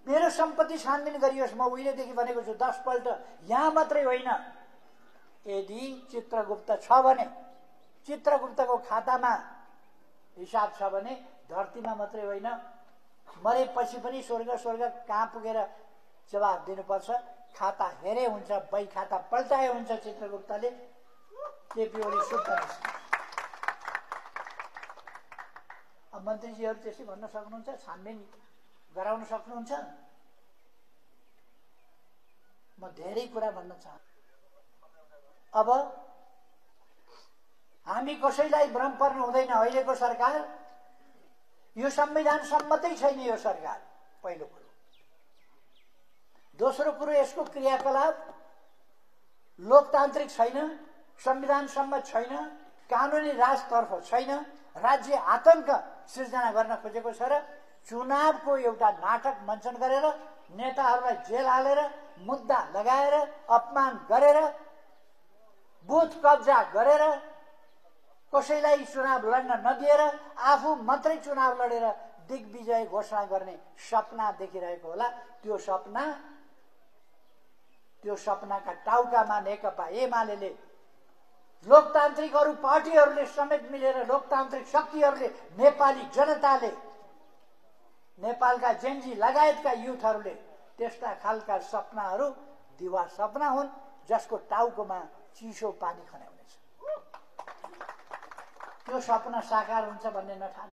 मेरो सम्पत्ति छानबिन गरियोस्। म उहिलेदेखि भनेको छु 10 पल्ट। यहाँ मात्रै होइन, यदि चित्रगुप्त छ भने, चित्रगुप्तको खातामा हिसाब छ भने धरतीमा मात्रै होइन, मरेपछि पनि स्वर्ग कहाँ पुगेर जवाब दिनुपर्छ। खाता हेरे हुन्छ, बही खाता पल्टाए हुन्छ चित्रगुप्तले। केपी ओली शुद्ध निस्किन्छ। अब मन्त्रीजीहरू त्यसै भन्न सक्नुहुन्छ, छानबिन गराउन सक्नुहुन्छ। म धेरै कुरा भन्न चाहन्छु। अब हामी कसैलाई भ्रम पर्नु हुँदैन। अहिलेको सरकार यो संविधान सम्मतै छैन। यो सरकार पहिलो कुरो। दोस्रो कुरो, यसको क्रियाकलाप लोकतान्त्रिक छैन, संविधान सम्मत छैन, कानुनी राजतर्फ छैन। राज्य आतंक सिर्जना गर्न खोजेको छ र चुनावको एउटा नाटक मञ्चन गरेर नेताहरूलाई जेल हालेर, मुद्दा लगाएर, अपमान गरेर, बुथ कब्जा गरेर, कसैलाई चुनाव लड्न नदिएर आफू मात्रै चुनाव लडेर दिग्विजय घोषणा गर्ने सपना देखिरहेको होला। त्यो सपनाका टाउकामा नेकपा एमाले, लोकतान्त्रिक अरू पार्टीहरूले समेत मिलेर, लोकतान्त्रिक शक्तिहरूले, नेपाली जनताले, नेपालका जेन्जी लगायतका युथहरूले त्यस्ता खालका सपनाहरू दिवा सपना हुन्, जसको टाउकोमा चिसो पानी खन्याउनेछ। त्यो सपना साकार हुन्छ भन्ने नठानु।